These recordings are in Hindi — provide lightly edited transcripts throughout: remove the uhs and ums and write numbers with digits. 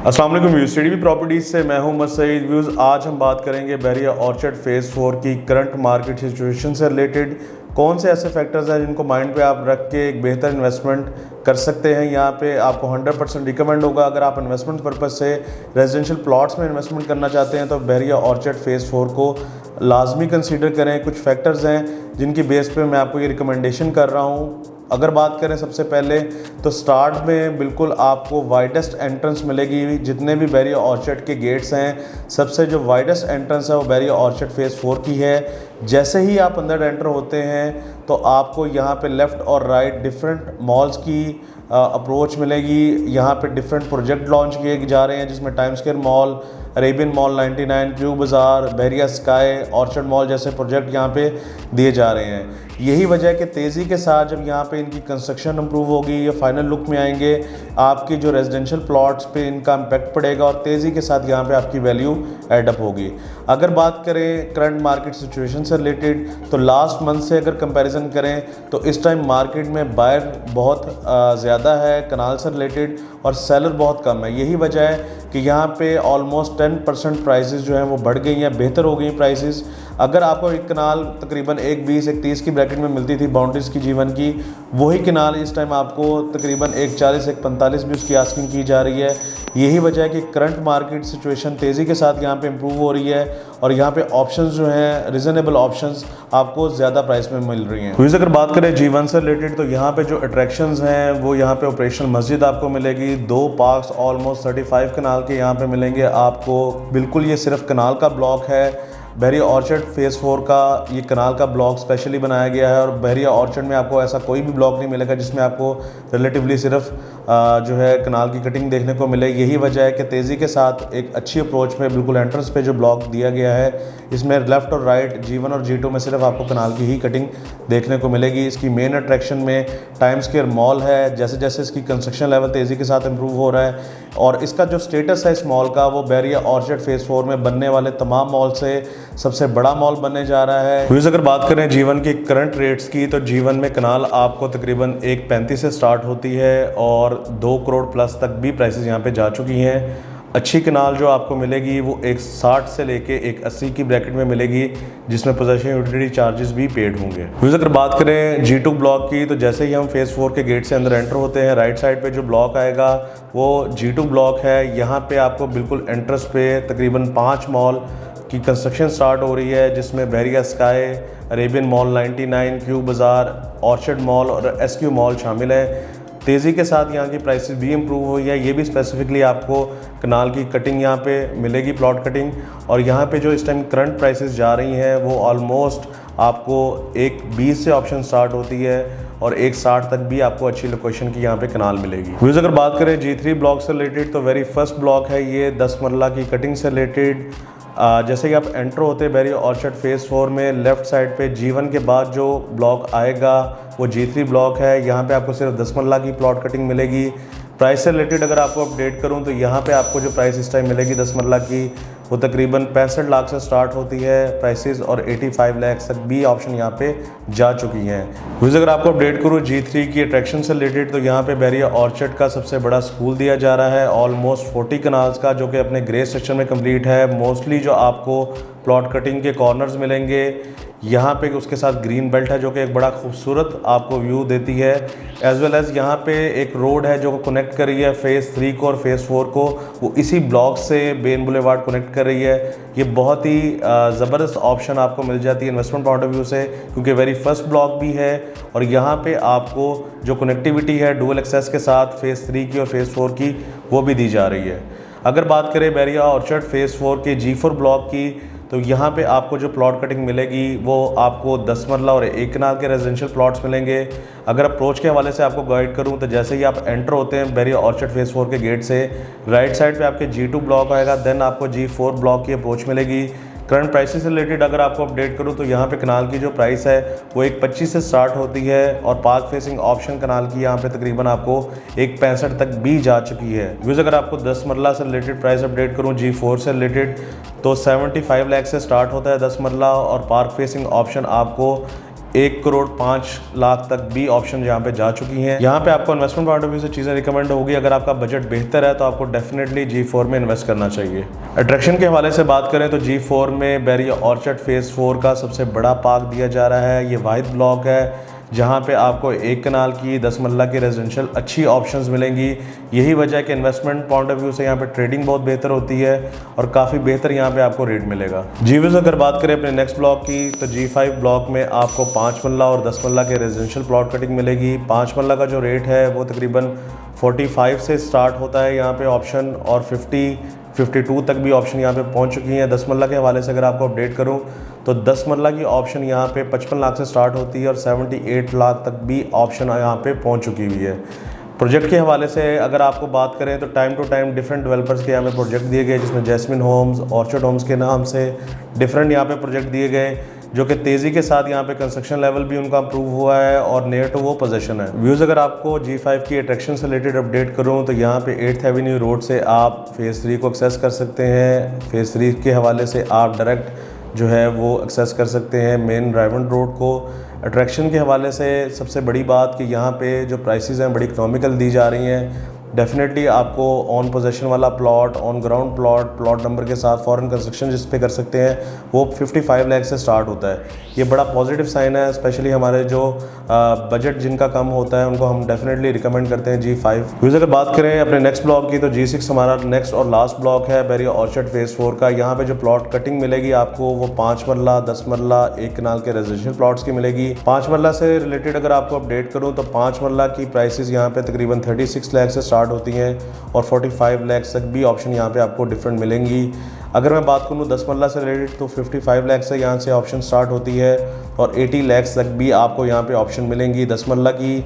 अस्सलाम वालेकुम व्यूज़, सीडीबी प्रॉपर्टीज़ से मैं हूं मोहम्मद सईद। व्यूज़, आज हम बात करेंगे बहरिया ऑर्चर्ड फेज़ 4 की करंट मार्केट सिचुएशन से रिलेटेड कौन से ऐसे फैक्टर्स हैं जिनको माइंड पे आप रख के एक बेहतर इन्वेस्टमेंट कर सकते हैं। यहाँ पे आपको 100% रिकमेंड होगा। अगर आप इन्वेस्टमेंट पर्पज़ से रेजिडेंशियल प्लॉट्स में इन्वेस्टमेंट करना चाहते हैं तो बहरिया ऑर्चर्ड फेज़ 4 को लाजमी कंसीडर करें। कुछ फैक्टर्स हैं जिनकी बेस पे मैं आपको ये रिकमेंडेशन कर रहा हूँ। अगर बात करें सबसे पहले तो स्टार्ट में बिल्कुल आपको वाइडेस्ट एंट्रेंस मिलेगी। जितने भी बहरिया ऑर्चर्ड के गेट्स हैं, सबसे जो वाइडेस्ट एंट्रेंस है वो बहरिया ऑर्चर्ड फेज़ 4 की है। जैसे ही आप अंदर एंटर होते हैं तो आपको यहाँ पे लेफ़्ट और राइट डिफरेंट मॉल्स की अप्रोच मिलेगी। यहाँ पे डिफरेंट प्रोजेक्ट लॉन्च किए जा रहे हैं जिसमें time square mall, Arabian mall 99, Q बाज़ार, बहरिया स्काई, ऑर्चर्ड मॉल जैसे प्रोजेक्ट यहाँ पे दिए जा रहे हैं। यही वजह है कि तेज़ी के साथ जब यहाँ पे इनकी कंस्ट्रक्शन इम्प्रूव होगी या फाइनल लुक में आएंगे, आपकी जो रेजिडेंशियल प्लॉट्स पे इनका इम्पैक्ट पड़ेगा और तेज़ी के साथ यहाँ पे आपकी वैल्यू एडअप होगी। अगर बात करें करंट मार्केट सिचुएशन से रिलेटेड तो लास्ट मंथ से अगर कंपैरिजन करें तो इस टाइम मार्केट में बायर बहुत ज़्यादा है कनाल से रिलेटेड और सेलर बहुत कम है। यही वजह है कि यहाँ पे ऑलमोस्ट 10% प्राइसेस जो हैं वो बढ़ गई हैं, बेहतर हो गई प्राइसेस। अगर आपको एक कनाल तकरीबन 1.20-1.30 की ब्रैकेट में मिलती थी बाउंड्रीज की जीवन की, वही कनाल इस टाइम आपको तकरीबन 1.40-1.45 भी उसकी आस्किंग की जा रही है। यही वजह है कि करंट मार्केट सिचुएशन तेज़ी के साथ यहाँ पे इम्प्रूव हो रही है और यहाँ पे ऑप्शंस जो हैं रिजनेबल ऑप्शंस आपको ज़्यादा प्राइस में मिल रही हैं। तो अगर बात करें जीवन से रिलेटेड तो यहाँ पे जो अट्रैक्शंस हैं वो यहाँ पे ऑपरेशनल मस्जिद आपको मिलेगी। 2 पार्क्स ऑलमोस्ट 35 कनाल के यहाँ पे मिलेंगे आपको। बिल्कुल ये सिर्फ कनाल का ब्लॉक है। बहरिया ऑर्चर्ड फेज़ 4 का ये कनाल का ब्लॉक स्पेशली बनाया गया है और बहरिया ऑर्चर्ड में आपको ऐसा कोई भी ब्लॉक नहीं मिलेगा जिसमें आपको रिलेटिवली सिर्फ जो है कनाल की कटिंग देखने को मिले। यही वजह है कि तेज़ी के साथ एक अच्छी अप्रोच में बिल्कुल एंट्रेंस पे जो ब्लॉक दिया गया है इसमें लेफ़्ट और राइट G1 और G2 में सिर्फ आपको कनाल की ही कटिंग देखने को मिलेगी। इसकी मेन अट्रैक्शन में टाइम स्क्वायर मॉल है। जैसे जैसे इसकी कंस्ट्रक्शन लेवल तेज़ी के साथ इम्प्रूव हो रहा है और इसका जो स्टेटस है इस मॉल का वो बहरिया ऑर्चर्ड फेज़ 4 में बनने वाले तमाम मॉल से सबसे बड़ा मॉल बनने जा रहा है। व्यूज़, अगर बात करें जीवन की करंट रेट्स की तो जीवन में कनाल आपको तकरीबन 1.35 से स्टार्ट होती है और 2 करोड़ प्लस तक भी प्राइसेस यहाँ पे जा चुकी हैं। अच्छी कनाल जो आपको मिलेगी वो 1.60 से लेके 1.80 की ब्रैकेट में मिलेगी जिसमें पोजेशन यूटिलिटी चार्जेस भी पेड होंगे। व्यूज़, अगर बात करें G2 ब्लॉक की तो जैसे ही हम फेज़ 4 के गेट से अंदर एंटर होते हैं राइट साइड पे जो ब्लॉक आएगा वो G2 ब्लॉक है। यहाँ पे आपको बिल्कुल एंट्रेंस पे तकरीबन 5 मॉल की कंस्ट्रक्शन स्टार्ट हो रही है जिसमें बहरिया स्काई, अरेबियन मॉल 99, क्यू बाज़ार, ऑर्चर्ड मॉल और SQ मॉल शामिल है। तेज़ी के साथ यहाँ की प्राइसेस भी इम्प्रूव हुई है। ये भी स्पेसिफिकली आपको कनाल की कटिंग यहाँ पे मिलेगी, प्लॉट कटिंग। और यहाँ पे जो इस टाइम करंट प्राइसेस जा रही हैं वो ऑलमोस्ट आपको 1.20 से ऑप्शन स्टार्ट होती है और 1.60 तक भी आपको अच्छी लोकेशन की यहाँ पे कनाल मिलेगी। व्यूज़, अगर बात करें G3 ब्लॉक से रिलेटेड तो वेरी फर्स्ट ब्लॉक है ये 10 मरला की कटिंग से रिलेटेड। जैसे कि आप एंटर होते हैं बहरिया ऑर्चर्ड फेज़ 4 में लेफ़्ट साइड पे G1 के बाद जो ब्लॉक आएगा वो G3 ब्लॉक है। यहाँ पे आपको सिर्फ 10 मरला की प्लॉट कटिंग मिलेगी। प्राइस से रिलेटेड अगर आपको अपडेट करूँ तो यहाँ पे आपको जो प्राइस इस टाइम मिलेगी 10 मरला की वो तकरीबन 65 लाख से स्टार्ट होती है प्राइसेस और 85 लाख तक भी ऑप्शन यहाँ पे जा चुकी हैं। व्यूज़, अगर आपको अपडेट करूँ G3 की अट्रैक्शन से रिलेटेड तो यहाँ पे बहरिया ऑर्चर्ड का सबसे बड़ा स्कूल दिया जा रहा है ऑलमोस्ट 40 कनाल्स का जो कि अपने ग्रे सेक्शन में कंप्लीट है। मोस्टली जो आपको प्लॉट कटिंग के कॉर्नर्स मिलेंगे यहाँ पे उसके साथ ग्रीन बेल्ट है जो कि एक बड़ा खूबसूरत आपको व्यू देती है। एज वेल एज़ यहाँ पे एक रोड है जो कनेक्ट कर रही है फेज़ 3 को और फेज़ 4 को, वो इसी ब्लॉक से बेन बुलेवार्ड कनेक्ट कर रही है। ये बहुत ही ज़बरदस्त ऑप्शन आपको मिल जाती है इन्वेस्टमेंट पॉइंट ऑफ व्यू से क्योंकि वेरी फर्स्ट ब्लॉक भी है और यहाँ पे आपको जो कनेक्टिविटी है डुअल एक्सेस के साथ फेज़ 3 की और फेज़ 4 की वो भी दी जा रही है। अगर बात करें बहरिया ऑर्चर्ड फेज़ 4 के G4 ब्लॉक की तो यहाँ पे आपको जो प्लॉट कटिंग मिलेगी वो आपको 10 मरला और 1 कनाल के रेजिडेंशियल प्लॉट्स मिलेंगे। अगर अप्रोच के हवाले से आपको गाइड करूँ तो जैसे ही आप एंटर होते हैं बहरिया ऑर्चर्ड फेज़ 4 के गेट से राइट साइड पे आपके G2 ब्लॉक आएगा, देन आपको G4 ब्लॉक की अप्रोच मिलेगी। करंट प्राइसेस से रिलेटेड अगर आपको अपडेट करूँ तो यहाँ पे कनाल की जो प्राइस है वो 1.25 से स्टार्ट होती है और पार्क फेसिंग ऑप्शन कनाल की यहाँ पे तकरीबन आपको 1.65 तक भी जा चुकी है। व्यूज़, अगर आपको 10 मरला से रिलेटेड प्राइस अपडेट करूँ G4 से रिलेटेड तो 75 लाख से स्टार्ट होता है 10 मरला और पार्क फेसिंग ऑप्शन आपको 1 करोड़ 5 लाख तक भी ऑप्शन यहाँ पे जा चुकी हैं। यहाँ पे आपको इन्वेस्टमेंट पॉइंट ऑफ व्यू से चीज़ें रिकमेंड होगी। अगर आपका बजट बेहतर है तो आपको डेफिनेटली G4 में इन्वेस्ट करना चाहिए। अट्रैक्शन के हवाले से बात करें तो G4 में बैरिया ऑर्चर्ड फेज़ 4 का सबसे बड़ा पार्क दिया जा रहा है। ये वाहिद ब्लॉक है जहाँ पे आपको 1 कनाल की 10 मरला की रेजिडेंशियल अच्छी ऑप्शंस मिलेंगी। यही वजह है कि इन्वेस्टमेंट पॉइंट ऑफ व्यू से यहाँ पे ट्रेडिंग बहुत बेहतर होती है और काफ़ी बेहतर यहाँ पे आपको रेट मिलेगा। G-Wiz अगर बात करें अपने नेक्स्ट ब्लॉक की तो G5 ब्लॉक में आपको 5 मरला और 10 मरला के रेजिडेंशियल प्लॉट कटिंग मिलेगी। 5 मरला का जो रेट है वो तकरीबन 45 से स्टार्ट होता है यहाँ पे ऑप्शन, और 52 तक भी ऑप्शन यहाँ पे पहुँच चुकी हैं। 10 मरला के हवाले से अगर आपको अपडेट करूँ तो 10 मरला की ऑप्शन यहाँ पे 55 लाख से स्टार्ट होती है और 78 लाख तक भी ऑप्शन यहाँ पे पहुँच चुकी हुई है। प्रोजेक्ट के हवाले से अगर आपको बात करें तो time to time different developers के यहाँ पे प्रोजेक्ट दिए गए, जिसमें जैस्मिन होम्स, ऑर्चर्ड होम्स के नाम से डिफरेंट यहाँ पे प्रोजेक्ट दिए गए, जो कि तेज़ी के साथ यहाँ पे कंस्ट्रक्शन लेवल भी उनका अप्रूव हुआ है और नियर टू वो पोजीशन है। व्यूज़ अगर आपको G5 की अट्रैक्शन से रिलेटेड अपडेट करूँ तो यहाँ पे 8th एवेन्यू रोड से आप फेज़ 3 को एक्सेस कर सकते हैं। फेज़ 3 के हवाले से आप डायरेक्ट जो है वो एक्सेस कर सकते हैं मेन रायवंड रोड को। अट्रैक्शन के हवाले से सबसे बड़ी बात कि यहाँ पे जो प्राइसेस हैं बड़ी इकोनॉमिकल दी जा रही हैं। डेफिनेटली आपको ऑन पोजीशन वाला plot, on ground plot number के साथ फॉरेन कंस्ट्रक्शन जिस पे कर सकते हैं वो 55 लाख से स्टार्ट होता है। ये बड़ा पॉजिटिव साइन है, स्पेशली हमारे जो बजट जिनका कम होता है उनको हम डेफिनेटली रिकमेंड करते हैं G5। यूज़ अगर बात करें अपने नेक्स्ट ब्लॉक की तो G6 हमारा नेक्स्ट और लास्ट ब्लॉक है बैरिया ऑर्चर्ड फेज़ 4 का। यहाँ पे जो प्लॉट कटिंग मिलेगी आपको वो 5 मरला, 10 मरला, 1 कनाल के रेजिडेंशियल प्लॉट्स की मिलेगी। 5 मरला से रिलेटेड अगर आपको अपडेट करूँ तो 5 मरला की प्राइसेस यहाँ पे तकरीबन 36 लाख से स्टार्ट होती हैं और 45 लाख तक भी ऑप्शन यहाँ पे आपको डिफरेंट मिलेंगी। अगर मैं बात करूँ 10 मरला से रिलेटेड तो 55 लाख से यहाँ से ऑप्शन स्टार्ट होती है और 80 लाख तक भी आपको यहाँ पे ऑप्शन मिलेंगी 10 मरला की।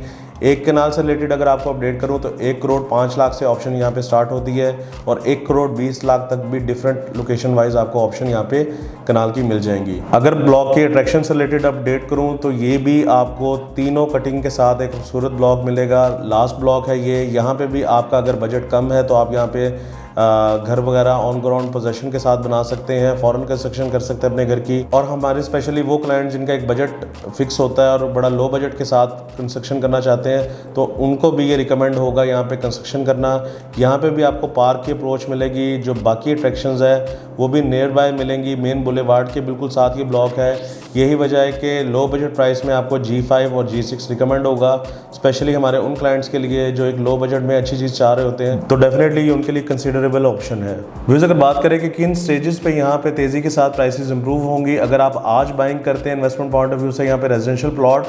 1 कनाल से रिलेटेड अगर आपको अपडेट करूँ तो 1 करोड़ 5 लाख से ऑप्शन यहाँ पे स्टार्ट होती है और 1 करोड़ 20 लाख तक भी डिफरेंट लोकेशन वाइज आपको ऑप्शन यहाँ पे कनाल की मिल जाएंगी। अगर ब्लॉक के अट्रैक्शन से रिलेटेड अपडेट करूँ तो ये भी आपको तीनों कटिंग के साथ एक खूबसूरत ब्लॉक मिलेगा। लास्ट ब्लॉक है ये। यहाँ पे भी आपका अगर बजट कम है तो आप यहाँ पे घर वगैरह ऑन ग्राउंड पोजीशन के साथ बना सकते हैं, फॉरेन कंस्ट्रक्शन कर सकते हैं अपने घर की। और हमारे स्पेशली वो क्लाइंट जिनका एक बजट फिक्स होता है और बड़ा लो बजट के साथ कंस्ट्रक्शन करना चाहते हैं तो उनको भी ये रिकमेंड होगा यहाँ पे कंस्ट्रक्शन करना। यहाँ पे भी आपको पार्क की अप्रोच मिलेगी। जो बाकी अट्रैक्शंस है वो भी नियर बाय मिलेंगी, मेन बुलेवार्ड के बिल्कुल साथ ये ब्लॉक है। यही वजह है कि लो बजट प्राइस में आपको G5 और G6 रिकमेंड होगा, स्पेशली हमारे उन क्लाइंट्स के लिए जो एक लो बजट में अच्छी चीज़ चाह रहे होते हैं, तो डेफिनेटली ये उनके लिए कंसिडरेबल ऑप्शन है। व्यूज़ अगर बात करें कि किन स्टेजेस पे यहाँ पे तेज़ी के साथ प्राइसेस इंप्रूव होंगी, अगर आप आज बाइंग करते हैं इन्वेस्टमेंट पॉइंट ऑफ व्यू से यहाँ पे रेजिडेंशियल प्लॉट,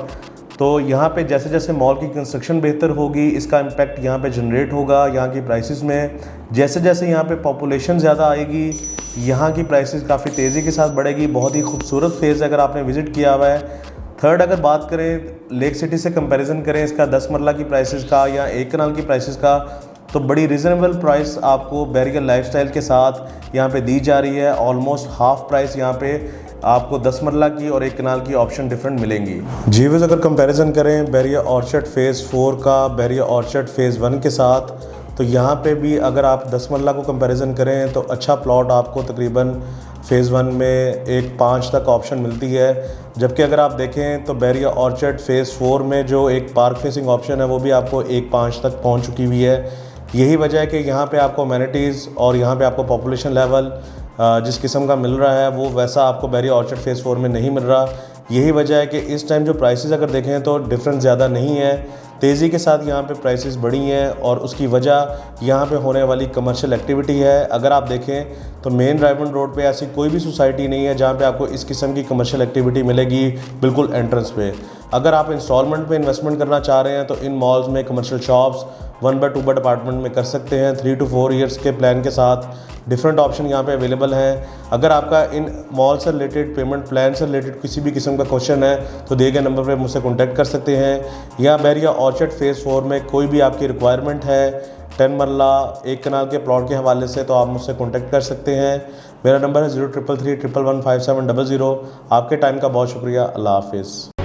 तो यहाँ पे जैसे जैसे मॉल की कंस्ट्रक्शन बेहतर होगी इसका इम्पैक्ट यहाँ पे जनरेट होगा यहाँ की प्राइसेस में। जैसे जैसे यहाँ पे पॉपुलेशन ज़्यादा आएगी यहाँ की प्राइसेस काफ़ी तेज़ी के साथ बढ़ेगी। बहुत ही खूबसूरत फेज़ अगर आपने विज़िट किया हुआ है। थर्ड अगर बात करें लेक सिटी से कंपैरिजन करें इसका 10 मरला की प्राइसेस का या 1 कनाल की प्राइसेस का, तो बड़ी रिजनेबल प्राइस आपको बैरिया लाइफस्टाइल के साथ यहाँ पे दी जा रही है। ऑलमोस्ट हाफ प्राइस यहाँ पे आपको 10 मरला की और 1 कनाल की ऑप्शन डिफरेंट मिलेंगी। G-Wiz अगर कंपैरिजन करें बैरिया ऑर्चर्ड फेज़ 4 का बैरिया ऑर्चर्ड फेज़ 1 के साथ, तो यहाँ पे भी अगर आप 10 मरला को कंपैरिजन करें तो अच्छा प्लॉट आपको तकरीबन फेज़ 1 में 1.5 तक ऑप्शन मिलती है। जबकि अगर आप देखें तो बैरिया ऑर्चर्ड फेज़ 4 में जो एक पार्क फेसिंग ऑप्शन है वो भी आपको 1.5 तक पहुँच चुकी हुई है। यही वजह है कि यहाँ पे आपको अमेनिटीज़ और यहाँ पे आपको पॉपुलेशन लेवल जिस किस्म का मिल रहा है वो वैसा आपको बैरिया ऑर्चर्ड फेज़ 4 में नहीं मिल रहा। यही वजह है कि इस टाइम जो प्राइसेस अगर देखें तो डिफरेंस ज़्यादा नहीं है, तेज़ी के साथ यहाँ पे प्राइसेस बढ़ी हैं और उसकी वजह यहाँ पे होने वाली कमर्शियल एक्टिविटी है। अगर आप देखें तो मेन रायवंड रोड पे ऐसी कोई भी सोसाइटी नहीं है जहाँ पे आपको इस किस्म की कमर्शियल एक्टिविटी मिलेगी बिल्कुल एंट्रेंस पे। अगर आप इंस्टॉलमेंट पे इन्वेस्टमेंट करना चाह रहे हैं तो इन मॉल्स में कमर्शियल शॉप्स 1/2 अपार्टमेंट में कर सकते हैं। 3 to 4 ईयर्स के प्लान के साथ डिफरेंट ऑप्शन यहाँ पे अवेलेबल हैं। अगर आपका इन मॉल से रिलेटेड, पेमेंट प्लान से रिलेटेड किसी भी किस्म का क्वेश्चन है तो दिए गए नंबर पे मुझसे कॉन्टैक्ट कर सकते हैं। या बैरिया ऑर्चर्ड फेज़ 4 में कोई भी आपकी रिक्वायरमेंट है 10 मरला 1 कनाल के प्लॉट के हवाले से तो आप मुझसे कॉन्टैक्ट कर सकते हैं। मेरा नंबर है 0333 111 5700। आपके टाइम का बहुत शुक्रिया। अल्लाह हाफिज़।